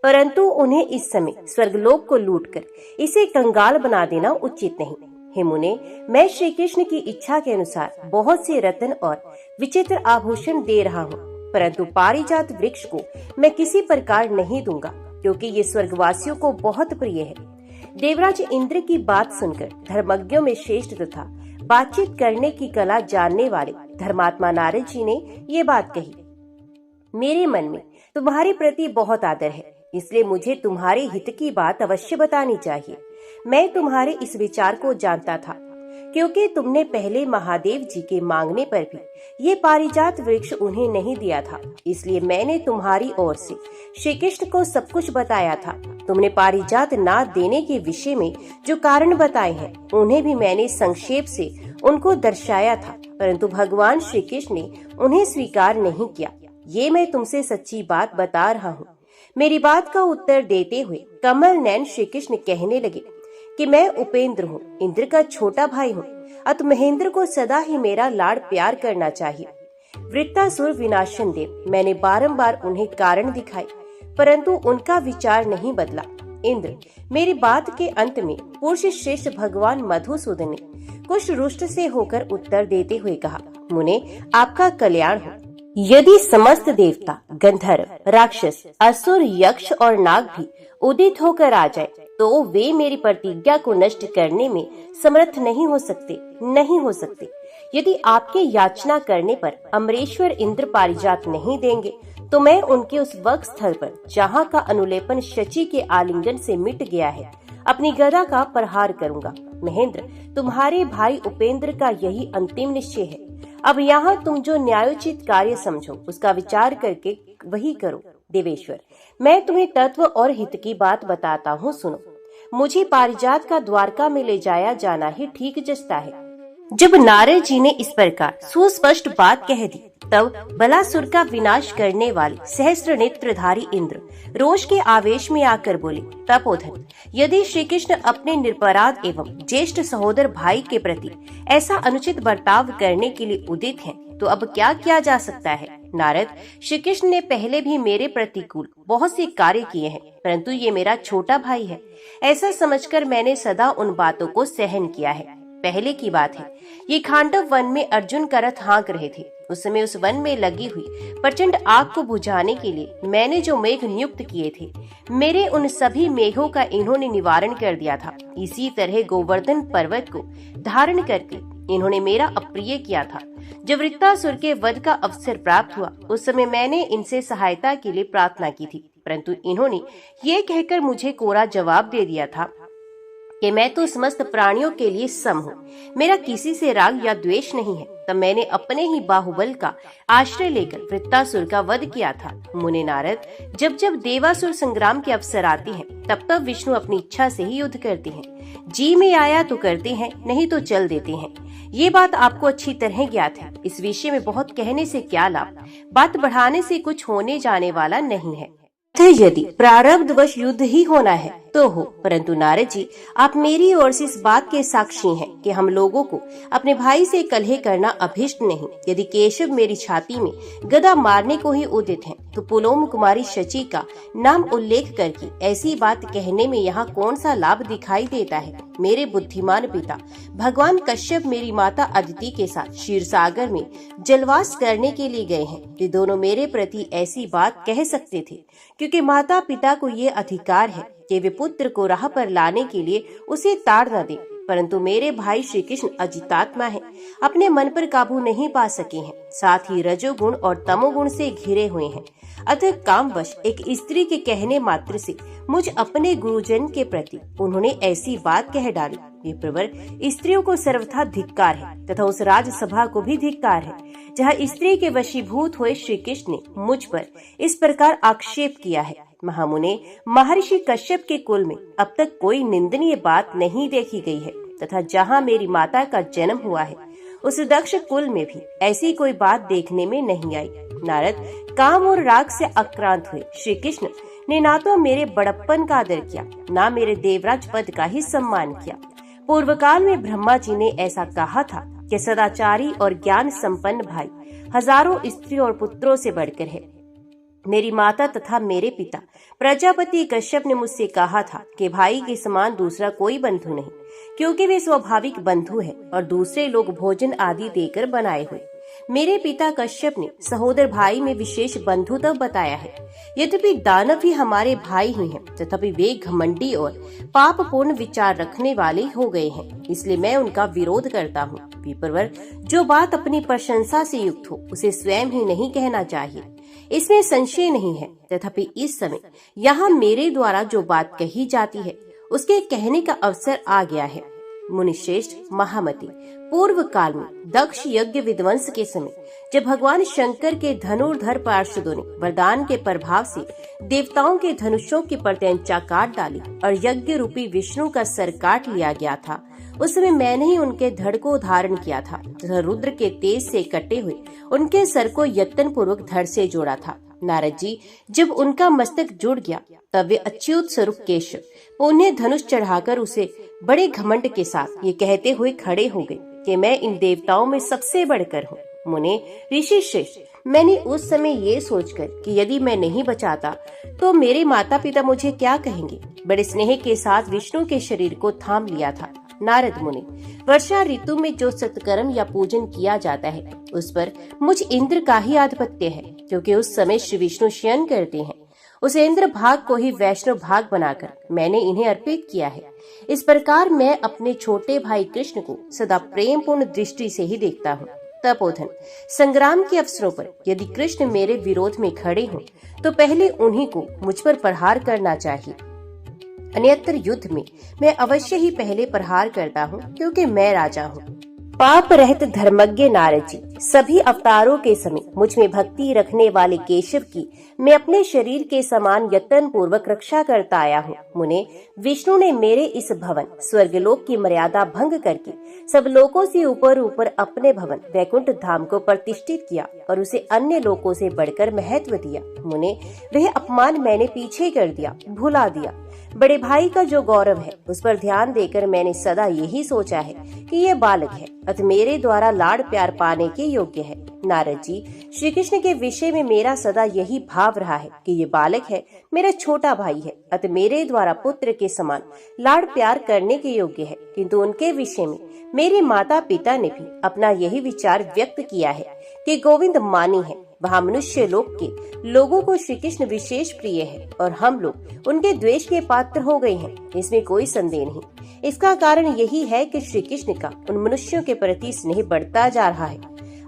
S1: परंतु उन्हें इस समय स्वर्गलोक को लूटकर इसे कंगाल बना देना उचित नहीं। हे मुने, मैं श्री कृष्ण की इच्छा के अनुसार बहुत से रत्न और विचित्र आभूषण दे रहा हूँ, परंतु पारिजात वृक्ष को मैं किसी प्रकार नहीं दूंगा, क्योंकि ये स्वर्गवासियों को बहुत प्रिय है। देवराज इंद्र की बात सुनकर धर्मज्ञों में श्रेष्ठ तथा बातचीत करने की कला जानने वाले धर्मात्मा नारद जी ने ये बात कही। मेरे मन में तुम्हारे प्रति बहुत आदर है, इसलिए मुझे तुम्हारे हित की बात अवश्य बतानी चाहिए। मैं तुम्हारे इस विचार को जानता था, क्योंकि तुमने पहले महादेव जी के मांगने पर भी ये पारिजात वृक्ष उन्हें नहीं दिया था, इसलिए मैंने तुम्हारी ओर से श्री कृष्ण को सब कुछ बताया था। तुमने पारिजात ना देने के विषय में जो कारण बताए हैं, उन्हें भी मैंने संक्षेप से उनको दर्शाया था, परंतु भगवान श्री कृष्ण ने उन्हें स्वीकार नहीं किया। ये मैं तुमसे सच्ची बात बता रहा हूँ। मेरी बात का उत्तर देते हुए कमल नैन श्री कृष्ण कहने लगे कि मैं उपेंद्र हूँ, इंद्र का छोटा भाई हूँ, अत महेंद्र को सदा ही मेरा लाड़ प्यार करना चाहिए। वृत्तासुर विनाशन देव, मैंने बारंबार उन्हें कारण दिखाए, परंतु उनका विचार नहीं बदला। इंद्र, मेरी बात के अंत में पुरुष श्रेष्ठ भगवान मधुसूदन ने कुछ रुष्ट से होकर उत्तर देते हुए कहा, मुने आपका कल्याण हो। यदि समस्त देवता, गंधर्व, राक्षस, असुर, यक्ष और नाग भी उदित होकर आ जाए तो वे मेरी प्रतिज्ञा को नष्ट करने में समर्थ नहीं हो सकते। यदि आपके याचना करने पर अमरेश्वर इंद्र पारिजात नहीं देंगे तो मैं उनके उस वक्ष स्थल पर जहाँ का अनुलेपन शची के आलिंगन से मिट गया है, अपनी गदा का प्रहार करूंगा। महेंद्र, तुम्हारे भाई उपेंद्र का यही अंतिम निश्चय है। अब यहाँ तुम जो न्यायोचित कार्य समझो उसका विचार करके वही करो। देवेश्वर, मैं तुम्हें तत्व और हित की बात बताता हूँ, सुनो। मुझे पारिजात का द्वारका में ले जाया जाना ही ठीक जचता है। जब नारद जी ने इस प्रकार सुस्पष्ट बात कह दी, तब बलासुर का विनाश करने वाले सहस्त्र नेत्रधारी इंद्र रोष के आवेश में आकर बोले, तपोधन, यदि श्री कृष्ण अपने निरपराध एवं ज्येष्ठ सहोदर भाई के प्रति ऐसा अनुचित बर्ताव करने के लिए उदित हैं, तो अब क्या किया जा सकता है। नारद, श्री कृष्ण ने पहले भी मेरे प्रतिकूल बहुत से कार्य किए हैं, परंतु ये मेरा छोटा भाई है, ऐसा समझकर मैंने सदा उन बातों को सहन किया है। पहले की बात है, ये खांडव वन में अर्जुन का रथ हाँक रहे थे। उस समय उस वन में लगी हुई प्रचंड आग को बुझाने के लिए मैंने जो मेघ नियुक्त किए थे, मेरे उन सभी मेघों का इन्होंने निवारण कर दिया था। इसी तरह गोवर्धन पर्वत को धारण करके इन्होंने मेरा अप्रिय किया था। जब वृत्तासुर के वध का अवसर प्राप्त हुआ, उस समय मैंने इनसे सहायता के लिए प्रार्थना की थी, परंतु इन्होंने ये कहकर मुझे कोरा जवाब दे दिया था कि मैं तो समस्त प्राणियों के लिए सम हूँ, मेरा किसी से राग या द्वेष नहीं है। तब मैंने अपने ही बाहुबल का आश्रय लेकर वृत्तासुर का वध किया था। मुने नारद, जब जब देवासुर संग्राम के अवसर आते हैं, तब तब विष्णु अपनी इच्छा से ही युद्ध करते हैं। जी में आया तो करते हैं, नहीं तो चल देते हैं। ये बात आपको अच्छी तरह ज्ञात है। इस विषय में बहुत कहने से क्या लाभ, बात बढ़ाने से कुछ होने जाने वाला नहीं है। यदि प्रारब्धवश युद्ध ही होना है तो हो, परंतु नारद जी, आप मेरी ओर से इस बात के साक्षी हैं कि हम लोगों को अपने भाई से कलह करना अभिष्ट नहीं। यदि केशव मेरी छाती में गदा मारने को ही उदित हैं, तो पुलोम कुमारी शची का नाम उल्लेख करके ऐसी बात कहने में यहाँ कौन सा लाभ दिखाई देता है। मेरे बुद्धिमान पिता भगवान कश्यप मेरी माता अदिति के साथ क्षीर सागर में जलवास करने के लिए गए हैं। वे दोनों मेरे प्रति ऐसी बात कह सकते थे, क्योंकि माता पिता को ये अधिकार है कि वे पुत्र को राह पर लाने के लिए उसे ताड़ न दे। परंतु मेरे भाई श्री कृष्ण अजितात्मा है, अपने मन पर काबू नहीं पा सके हैं, साथ ही रजोगुण और तमोगुण से घिरे हुए हैं। अतः कामवश एक स्त्री के कहने मात्र से मुझ अपने गुरुजन के प्रति उन्होंने ऐसी बात कह डाली। ये प्रवर स्त्रियों को सर्वथा धिक्कार है तथा उस राजसभा को भी धिक्कार है जहाँ स्त्री के वशीभूत हुए श्री कृष्ण ने मुझ पर इस प्रकार आक्षेप किया है। महामुने, महर्षि कश्यप के कुल में अब तक कोई निंदनीय बात नहीं देखी गई है, तथा जहाँ मेरी माता का जन्म हुआ है उस दक्ष कुल में भी ऐसी कोई बात देखने में नहीं आई। नारद, काम और राग से आक्रांत हुए श्री कृष्ण ने ना तो मेरे बड़प्पन का आदर किया, ना मेरे देवराज पद का ही सम्मान किया। पूर्व काल में ब्रह्मा जी ने ऐसा कहा था कि सदाचारी और ज्ञान संपन्न भाई हजारों स्त्री और पुत्रों से बढ़कर है। मेरी माता तथा मेरे पिता प्रजापति कश्यप ने मुझसे कहा था कि भाई के समान दूसरा कोई बंधु नहीं, क्योंकि वे स्वाभाविक बंधु हैं और दूसरे लोग भोजन आदि देकर बनाए हुए। मेरे पिता कश्यप ने सहोदर भाई में विशेष बंधुत्व बताया है। यद्यपि दानव ही हमारे भाई ही हैं, तथापि वे घमंडी और पापपूर्ण विचार रखने वाले हो गए हैं, इसलिए मैं उनका विरोध करता हूँ। विप्रवर, जो बात अपनी प्रशंसा से युक्त हो उसे स्वयं ही नहीं कहना चाहिए, इसमें संशय नहीं है। तथापि इस समय यहाँ मेरे द्वारा जो बात कही जाती है उसके कहने का अवसर आ गया है। मुनिश्रेष्ठ महामती, पूर्व काल में दक्ष यज्ञ विध्वंस के समय जब भगवान शंकर के धनुर्धर पार्षदों ने वरदान के प्रभाव से देवताओं के धनुषों की प्रत्यंचा काट डाली और यज्ञ रूपी विष्णु का सर काट लिया गया था, उस समय मैंने ही उनके धड़ को धारण किया था तथा रुद्र के तेज से कटे हुए उनके सर को यत्न पूर्वक धड़ से जोड़ा था। नारद जी, जब उनका मस्तक जुड़ गया तब वे अच्युत स्वरूप केशव उन्हें धनुष चढ़ाकर उसे बड़े घमंड के साथ ये कहते हुए खड़े हो गए कि मैं इन देवताओं में सबसे बढ़कर हूँ। मुने ऋषि श्रेष्ठ, मैंने उस समय ये सोचकर कि यदि मैं नहीं बचाता तो मेरे माता पिता मुझे क्या कहेंगे, बड़े स्नेह के साथ विष्णु के शरीर को थाम लिया था। नारद मुनि, वर्षा ऋतु में जो सत्कर्म या पूजन किया जाता है उस पर मुझ इंद्र का ही आधिपत्य है, क्योंकि उस समय श्री विष्णु शयन करते हैं। उस इंद्र भाग को ही वैष्णव भाग बनाकर मैंने इन्हें अर्पित किया है। इस प्रकार मैं अपने छोटे भाई कृष्ण को सदा प्रेम पूर्ण दृष्टि से ही देखता हूँ। तपोधन, संग्राम के अवसरों पर यदि कृष्ण मेरे विरोध में खड़े हों तो पहले उन्हीं को मुझ पर प्रहार करना चाहिए, अन्यत्र युद्ध में मैं अवश्य ही पहले प्रहार करता हूँ, क्योंकि मैं राजा हूँ। पाप रहित धर्मज्ञ नारद जी, सभी अवतारों के समय मुझ में भक्ति रखने वाले केशव की मैं अपने शरीर के समान यत्न पूर्वक रक्षा करता आया हूँ। मुने, विष्णु ने मेरे इस भवन स्वर्गलोक की मर्यादा भंग करके सब लोकों से ऊपर ऊपर अपने भवन वैकुंठ धाम को प्रतिष्ठित किया और उसे अन्य लोकों से बढ़कर महत्व दिया। मुने, वह अपमान मैंने पीछे कर दिया, भुला दिया। बड़े भाई का जो गौरव है उस पर ध्यान देकर मैंने सदा यही सोचा है कि ये बालक है, अतः मेरे द्वारा लाड़ प्यार पाने के योग्य है। नारद जी, श्री कृष्ण के विषय में मेरा सदा यही भाव रहा है कि ये बालक है, मेरा छोटा भाई है, अतः मेरे द्वारा पुत्र के समान लाड़ प्यार करने के योग्य है। किंतु उनके विषय में मेरे माता पिता ने भी अपना यही विचार व्यक्त किया है कि गोविंद मानी है। वहाँ मनुष्य लोक के लोगों को श्री कृष्ण विशेष प्रिय है और हम लोग उनके द्वेष के पात्र हो गए हैं, इसमें कोई संदेह नहीं। इसका कारण यही है कि श्री कृष्ण का उन मनुष्यों के प्रति स्नेह बढ़ता जा रहा है।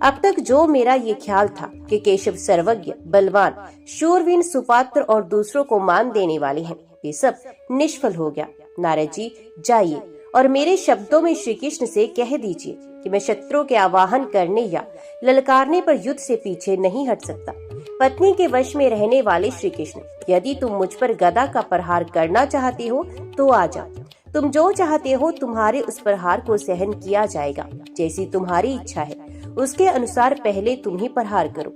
S1: अब तक जो मेरा ये ख्याल था कि केशव सर्वज्ञ, बलवान, शूरवीर, सुपात्र और दूसरों को मान देने वाले हैं, ये सब निष्फल हो गया। नारद जी, जाइए और मेरे शब्दों में श्री कृष्ण से कह दीजिए कि मैं शत्रु के आवाहन करने या ललकारने पर युद्ध से पीछे नहीं हट सकता। पत्नी के वश में रहने वाले श्री कृष्ण, यदि तुम मुझ पर गदा का प्रहार करना चाहते हो तो आ जाओ। तुम जो चाहते हो तुम्हारे उस प्रहार को सहन किया जाएगा। जैसी तुम्हारी इच्छा है उसके अनुसार पहले तुम ही प्रहार करो।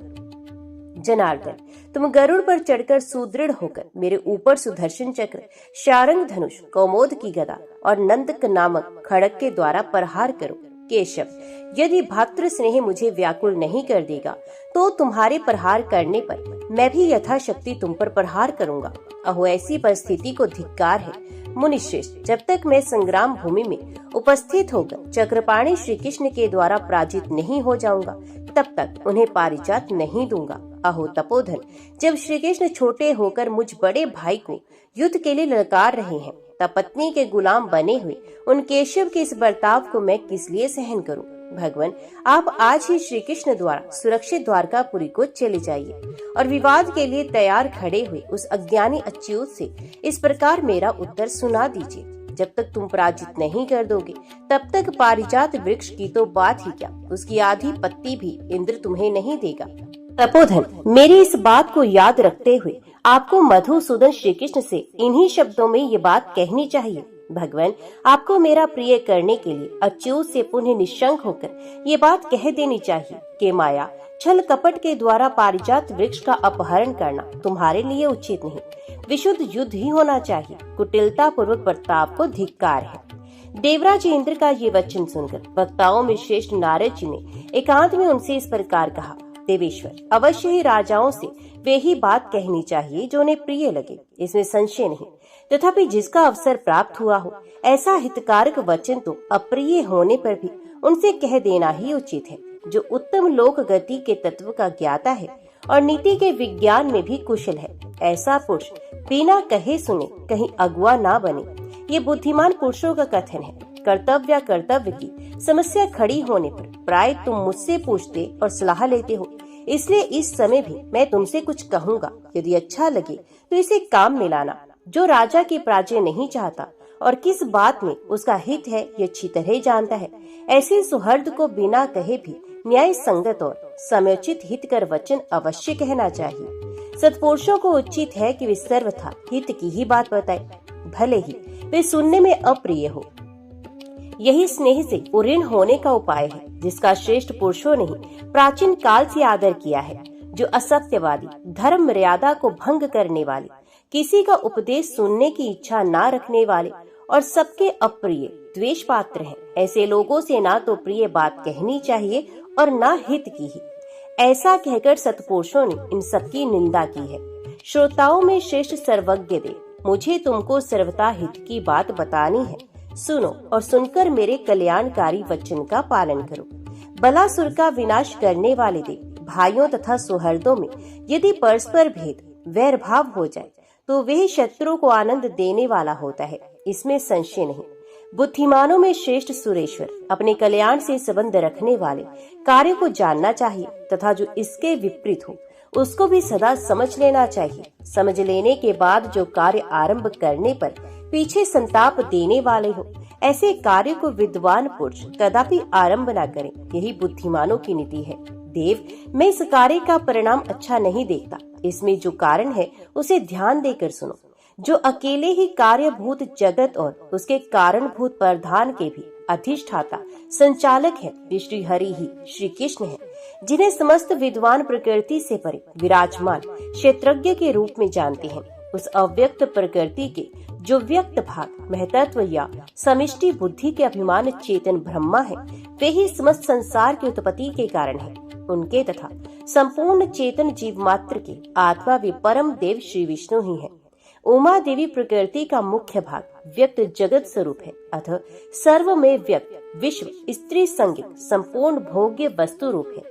S1: जनार्दन, तुम गरुड़ पर चढ़कर सुदृढ़ होकर मेरे ऊपर सुदर्शन चक्र, शारंग धनुष, कौमोद की गदा और नंदक नामक खड़ग के द्वारा प्रहार करो। केशव, यदि भातृ स्नेह मुझे व्याकुल नहीं कर देगा तो तुम्हारे प्रहार करने पर मैं भी यथाशक्ति तुम पर प्रहार करूंगा। अहो, ऐसी परिस्थिति को धिक्कार है। मुनिश्रेष्ठ, जब तक मैं संग्राम भूमि में उपस्थित होकर चक्रपाणी श्री कृष्ण के द्वारा पराजित नहीं हो जाऊंगा तब तक उन्हें पारिजात नहीं दूंगा। अहो तपोधन, जब श्री कृष्ण छोटे होकर मुझ बड़े भाई को युद्ध के लिए ललकार रहे हैं तब पत्नी के गुलाम बने हुए उन केशव के इस बर्ताव को मैं किस लिए सहन करूं? भगवान, आप आज ही श्री कृष्ण द्वारा सुरक्षित द्वारकापुरी को चले जाइए और विवाद के लिए तैयार खड़े हुए उस अज्ञानी अच्युत से इस प्रकार मेरा उत्तर सुना दीजिए। जब तक तुम पराजित नहीं कर दोगे तब तक पारिजात वृक्ष की तो बात ही क्या, उसकी आधी पत्ती भी इंद्र तुम्हें नहीं देगा। तपोधन, मेरी इस बात को याद रखते हुए आपको मधुसूदन श्री कृष्ण से इन्हीं शब्दों में ये बात कहनी चाहिए। भगवान, आपको मेरा प्रिय करने के लिए अच्युत से पुनः निशंक होकर ये बात कह देनी चाहिए कि माया, छल कपट के द्वारा पारिजात वृक्ष का अपहरण करना तुम्हारे लिए उचित नहीं। विशुद्ध युद्ध ही होना चाहिए। कुटिलता पूर्वक बर्ताव को धिक्कार है। देवराज इंद्र का ये वचन सुनकर वक्ताओं में श्रेष्ठ नारद जी ने एकांत में उनसे इस प्रकार कहा, देवेश्वर, अवश्य ही राजाओं से वे ही बात कहनी चाहिए जो उन्हें प्रिय लगे, इसमें संशय नहीं। तथापि जिसका अवसर प्राप्त हुआ हो ऐसा हितकारक वचन तो अप्रिय होने पर भी उनसे कह देना ही उचित है। जो उत्तम लोक गति के तत्व का ज्ञाता है और नीति के विज्ञान में भी कुशल है। ऐसा पुरुष बिना कहे सुने कहीं अगुआ ना बने। ये बुद्धिमान पुरुषों का कथन है। कर्तव्य की समस्या खड़ी होने पर प्राय तुम मुझसे पूछते और सलाह लेते हो, इसलिए इस समय भी मैं तुमसे कुछ कहूँगा। यदि अच्छा लगे तो इसे काम में लाना। जो राजा की पराजय नहीं चाहता और किस बात में उसका हित है ये अच्छी तरह जानता है, ऐसे सुहृद को बिना कहे भी न्याय संगत और समयोचित हित कर वचन अवश्य कहना चाहिए। सत्पुरुषों को उचित है कि वे सर्वथा हित की ही बात बताए, भले ही वे सुनने में अप्रिय हो। यही स्नेह से उऋण होने का उपाय है, जिसका श्रेष्ठ पुरुषों ने ही प्राचीन काल से आदर किया है। जो असत्यवादी, धर्म मर्यादा को भंग करने वाले, किसी का उपदेश सुनने की इच्छा ना रखने वाले और सबके अप्रिय द्वेष पात्र हैं, ऐसे लोगों से ना तो प्रिय बात कहनी चाहिए और ना हित की ही। ऐसा कहकर सत्पुरुषों ने इन सबकी निंदा की है। श्रोताओं में श्रेष्ठ सर्वज्ञ देव, मुझे तुमको सर्वथा हित की बात बतानी है। सुनो और सुनकर मेरे कल्याणकारी वचन का पालन करो। बलासुर का विनाश करने वाले देव, भाइयों तथा सुहृदों में यदि परस्पर भेद वैर भाव हो जाए तो वह शत्रु को आनंद देने वाला होता है, इसमें संशय नहीं। बुद्धिमानों में श्रेष्ठ सुरेश्वर अपने कल्याण से संबंध रखने वाले कार्य को जानना चाहिए तथा जो इसके विपरीत हो उसको भी सदा समझ लेना चाहिए। समझ लेने के बाद जो कार्य आरंभ करने पर पीछे संताप देने वाले हो, ऐसे कार्य को विद्वान पुरुष कदापि आरंभ न करें। यही बुद्धिमानों की नीति है। देव, मैं इस कार्य का परिणाम अच्छा नहीं देखता। इसमें जो कारण है उसे ध्यान देकर सुनो। जो अकेले ही कार्यभूत जगत और उसके कारणभूत प्रधान के भी अधिष्ठाता संचालक है, वे श्री हरि ही श्री कृष्ण है, जिन्हें समस्त विद्वान प्रकृति से परे विराजमान क्षेत्रज्ञ के रूप में जानते हैं। उस अव्यक्त प्रकृति के जो व्यक्त भाग महतत्व या समिष्टि बुद्धि के अभिमान चेतन ब्रह्मा है, वे ही समस्त संसार की उत्पत्ति के कारण है। उनके तथा संपूर्ण चेतन जीव मात्र के आत्मा वे परम देव श्री विष्णु ही है। उमा देवी प्रकृति का मुख्य भाग व्यक्त जगत स्वरूप है, अतः सर्व में व्यक्त विश्व स्त्री संगित संपूर्ण भोग्य वस्तु रूप है,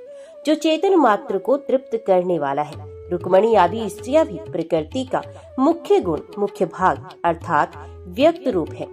S1: जो चेतन मात्र को तृप्त करने वाला है। रुक्मणी आदि स्त्रियां भी प्रकृति का मुख्य गुण मुख्य भाग अर्थात व्यक्त रूप है।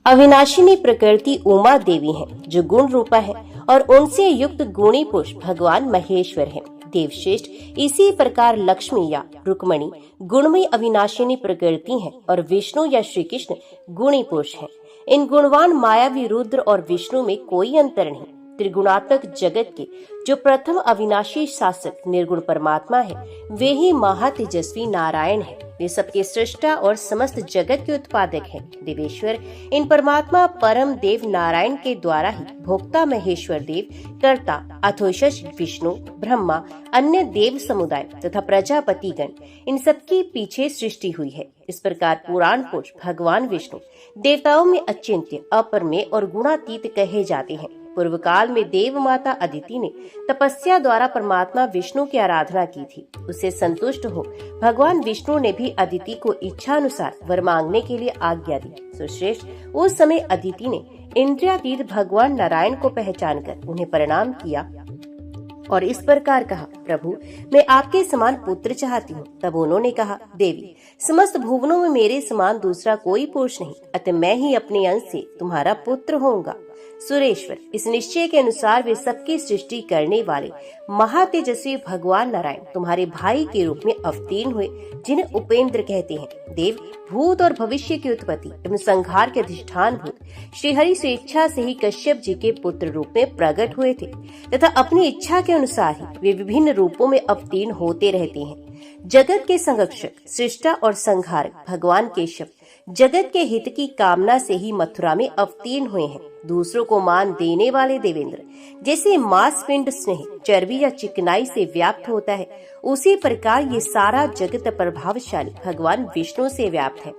S1: अविनाशिनी प्रकृति उमा देवी है, जो गुण रूपा है, और उनसे युक्त गुणी पुरुष भगवान महेश्वर है। देवश्रेष्ठ इसी प्रकार लक्ष्मी या रुक्मणी गुणमयी अविनाशिनी प्रकृति है और विष्णु या श्री कृष्ण गुणी पुरुष है। इन गुणवान मायावी रुद्र और विष्णु में कोई अंतर नहीं। त्रिगुणात्मक जगत के जो प्रथम अविनाशी शासक निर्गुण परमात्मा है, वे ही महातेजस्वी नारायण है। वे सबके सृष्टा और समस्त जगत के उत्पादक हैं। देवेश्वर इन परमात्मा परम देव नारायण के द्वारा ही भोक्ता महेश्वर देव, कर्ता अथोशस विष्णु, ब्रह्मा, अन्य देव समुदाय तथा प्रजापति गण, इन सबके पीछे सृष्टि हुई है। इस प्रकार पुराण पुरुष भगवान विष्णु देवताओं में अचिंत्य, अपरमेय और गुणातीत कहे जाते हैं। पूर्व काल में देव माता अदिति ने तपस्या द्वारा परमात्मा विष्णु की आराधना की थी। उससे संतुष्ट हो भगवान विष्णु ने भी अदिति को इच्छा अनुसार वर मांगने के लिए आज्ञा दी। सुश्रेष्ठ, उस समय अदिति ने इंद्रियातीत भगवान नारायण को पहचान कर उन्हें प्रणाम किया और इस प्रकार कहा, प्रभु मैं आपके समान पुत्र चाहती हूँ। तब उन्होंने कहा, देवी समस्त भुवनों में मेरे समान दूसरा कोई पुरुष नहीं, अतः मैं ही अपने अंश से तुम्हारा पुत्र होऊंगा। सुरेश्वर, इस निश्चय के अनुसार वे सबकी सृष्टि करने वाले महातेजस्वी भगवान नारायण तुम्हारे भाई के रूप में अवतीर्ण हुए, जिन्हें उपेंद्र कहते हैं। देव, भूत और भविष्य की उत्पत्ति एवं संहार के अधिष्ठान भूत श्रीहरि स्वेच्छा से ही कश्यप जी के पुत्र रूप में प्रकट हुए थे तथा अपनी इच्छा के अनुसार ही वे विभिन्न रूपों में अवतीर्ण होते रहते हैं। जगत के संरक्षक, सृष्टा और संहारक भगवान केशव जगत के हित की कामना से ही मथुरा में अवतीर्ण हुए हैं। दूसरों को मान देने वाले देवेंद्र, जैसे मांस पिंड स्नेह चर्बी या चिकनाई से व्याप्त होता है, उसी प्रकार ये सारा जगत प्रभावशाली भगवान विष्णु से व्याप्त है।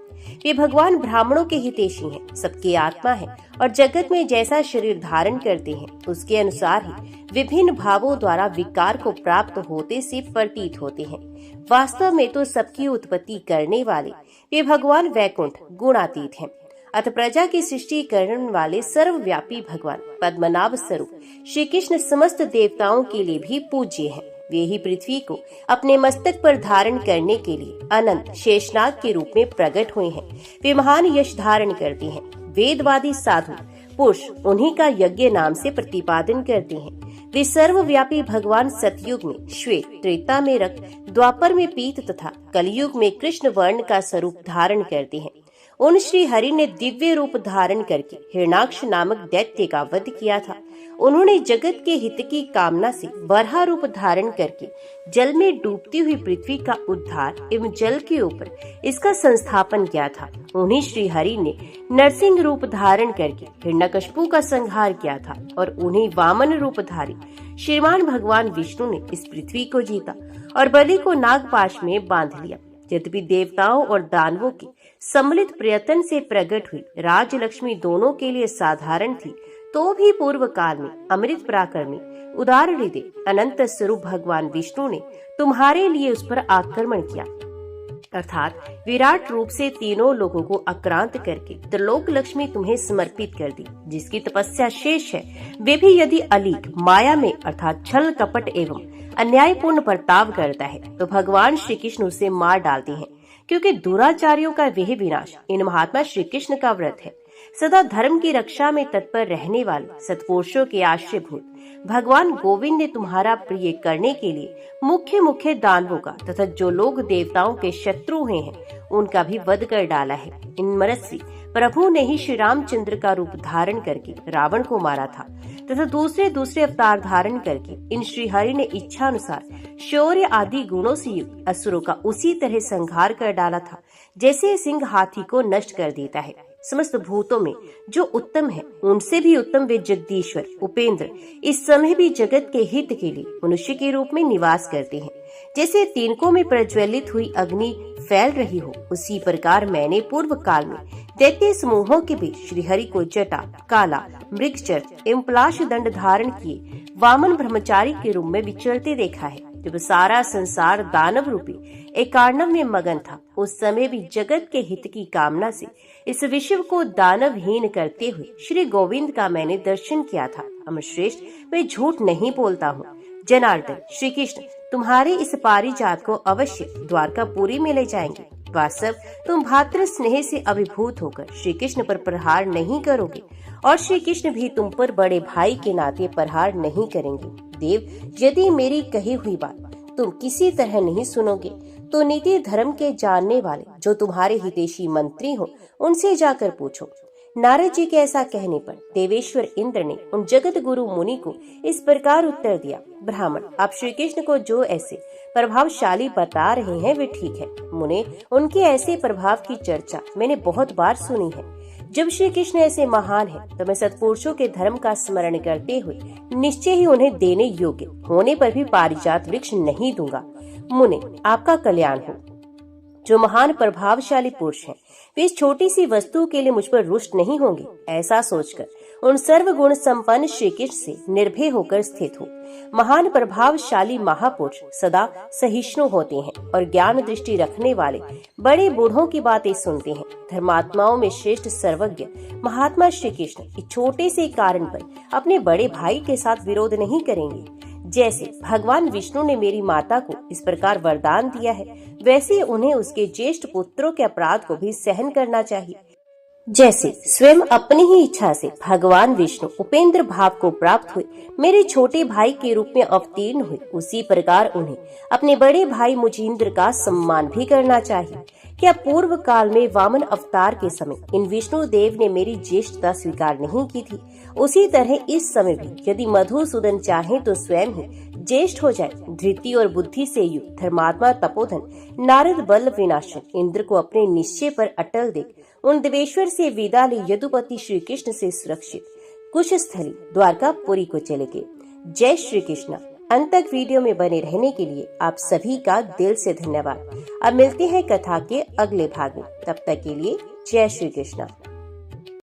S1: वे भगवान ब्राह्मणों के हितैषी हैं, सबकी आत्मा है और जगत में जैसा शरीर धारण करते हैं उसके अनुसार ही विभिन्न भावों द्वारा विकार को प्राप्त होते से प्रतीत होते हैं। वास्तव में तो सबकी उत्पत्ति करने वाले वे भगवान वैकुंठ गुणातीत हैं। अतः प्रजा की सृष्टि करने वाले सर्वव्यापी भगवान पद्मनाभ स्वरूप श्री कृष्ण समस्त देवताओं के लिए भी पूज्य हैं। वे ही पृथ्वी को अपने मस्तक पर धारण करने के लिए अनंत शेषनाग के रूप में प्रकट हुए हैं। वे महान यश धारण करते हैं। वेदवादी साधु पुरुष उन्हीं का यज्ञ नाम से प्रतिपादन करते हैं। वे सर्वव्यापी भगवान सतयुग में श्वेत, त्रेता में रक्त, द्वापर में पीत तथा कलयुग में कृष्ण वर्ण का स्वरूप धारण करते हैं। उन श्री हरि ने दिव्य रूप धारण करके हिरणाक्ष नामक दैत्य का वध किया था। उन्होंने जगत के हित की कामना से वराह रूप धारण करके जल में डूबती हुई पृथ्वी का उद्धार एवं जल के ऊपर इसका संस्थापन किया था। उन्हीं श्री हरि ने नरसिंह रूप धारण करके हिरण्यकशिपु का संहार किया था और उन्हीं वामन रूपधारी श्रीमान भगवान विष्णु ने इस पृथ्वी को जीता और बलि को नागपाश में बांध लिया। यद्यपि देवताओं और दानवों के सम्मिलित प्रयत्न से प्रकट हुई राजलक्ष्मी दोनों के लिए साधारण थी, तो भी पूर्व काल में अमृत पराक्रमी उदार हृदय अनंत स्वरूप भगवान विष्णु ने तुम्हारे लिए उस पर आक्रमण किया, अर्थात विराट रूप से तीनों लोगों को आक्रांत करके त्रिलोक लक्ष्मी तुम्हें समर्पित कर दी। जिसकी तपस्या शेष है वे भी यदि अलीक माया में अर्थात छल कपट एवं अन्यायपूर्ण बर्ताव करता है तो भगवान श्री कृष्ण उसे मार डालते हैं, क्योंकि दुराचारियों का वह विनाश इन महात्मा श्री कृष्ण का व्रत है। सदा धर्म की रक्षा में तत्पर रहने वाले सत्पुरुषों के आश्रयभूत भगवान गोविंद ने तुम्हारा प्रिय करने के लिए मुख्य दानवों का तथा जो लोग देवताओं के शत्रु हुए हैं उनका भी वध कर डाला है। इन मनस्वी प्रभु ने ही श्री रामचंद्र का रूप धारण करके रावण को मारा था तथा दूसरे अवतार धारण करके इन श्री हरि ने इच्छा अनुसार शौर्य आदि गुणों से युक्त असुरों का उसी तरह संहार कर डाला था जैसे सिंह हाथी को नष्ट कर देता है। समस्त भूतों में जो उत्तम है उनसे भी उत्तम वे जगदीश्वर उपेंद्र इस समय भी जगत के हित के लिए मनुष्य के रूप में निवास करते हैं। जैसे तिनकों में प्रज्वलित हुई अग्नि फैल रही हो, उसी प्रकार मैंने पूर्व काल में दैत्य समूहों के बीच श्रीहरि को जटा, काला, मृगचर एवं पलाश दंड धारण किए वामन ब्रह्मचारी के रूप में विचरते देखा है। जब सारा संसार दानव रूपी एकार्णव में मगन था, उस समय भी जगत के हित की कामना से इस विश्व को दानवहीन करते हुए श्री गोविंद का मैंने दर्शन किया था। अमर श्रेष्ठ, मैं झूठ नहीं बोलता हूँ। जनार्दन श्री कृष्ण तुम्हारे इस पारिजात को अवश्य द्वारकापुरी में ले जाएंगे। वास्तव तुम भातृ स्नेह से अभिभूत होकर श्री कृष्ण पर प्रहार नहीं करोगे और श्री कृष्ण भी तुम पर बड़े भाई के नाते प्रहार नहीं करेंगे। देव, यदि मेरी कही हुई बात तुम किसी तरह नहीं सुनोगे तो नीति धर्म के जानने वाले जो तुम्हारे हितैषी मंत्री हो उनसे जाकर पूछो। नारद जी के ऐसा कहने पर देवेश्वर इंद्र ने उन जगत गुरु मुनि को इस प्रकार उत्तर दिया। ब्राह्मण, आप श्री कृष्ण को जो ऐसे प्रभावशाली बता रहे हैं वे ठीक है। मुने, उनके ऐसे प्रभाव की चर्चा मैंने बहुत बार सुनी है। जब श्री कृष्ण ऐसे महान है तो मैं सत्पुरुषों के धर्म का स्मरण करते हुए निश्चय ही उन्हें देने योग्य होने पर भी पारिजात वृक्ष नहीं दूंगा। मुने, आपका कल्याण हो। जो महान प्रभावशाली पुरुष हैं, वे इस छोटी सी वस्तु के लिए मुझ पर रुष्ट नहीं होंगे, ऐसा सोचकर उन सर्वगुण संपन्न श्री कृष्ण से निर्भय होकर स्थित हो। महान प्रभावशाली महापुरुष सदा सहिष्णु होते हैं और ज्ञान दृष्टि रखने वाले बड़े बूढ़ों की बातें सुनते हैं। धर्मात्माओं में श्रेष्ठ सर्वज्ञ महात्मा श्री कृष्ण इस छोटे से कारण पर अपने बड़े भाई के साथ विरोध नहीं करेंगे। जैसे भगवान विष्णु ने मेरी माता को इस प्रकार वरदान दिया है, वैसे उन्हें उसके ज्येष्ठ पुत्रों के अपराध को भी सहन करना चाहिए। जैसे स्वयं अपनी ही इच्छा से भगवान विष्णु उपेंद्र भाव को प्राप्त हुए मेरे छोटे भाई के रूप में अवतीर्ण हुए, उसी प्रकार उन्हें अपने बड़े भाई मुझींद्र का सम्मान भी करना चाहिए। क्या पूर्व काल में वामन अवतार के समय इन विष्णु देव ने मेरी ज्येष्ठता स्वीकार नहीं की थी, उसी तरह इस समय भी यदि मधुसूदन चाहे तो स्वयं ही ज्येष्ठ हो जाए। धृति और बुद्धि से युक्त धर्मात्मा तपोधन नारद बल विनाशक इंद्र को अपने निश्चय पर अटल देख उन देवेश्वर से विदा ले यदुपति श्री कृष्ण से सुरक्षित कुशस्थली द्वारकापुरी को चले गए। जय श्री कृष्ण। अंत तक वीडियो में बने रहने के लिए आप सभी का दिल से धन्यवाद। अब मिलते हैं कथा के अगले भाग में, तब तक के लिए जय श्री कृष्ण।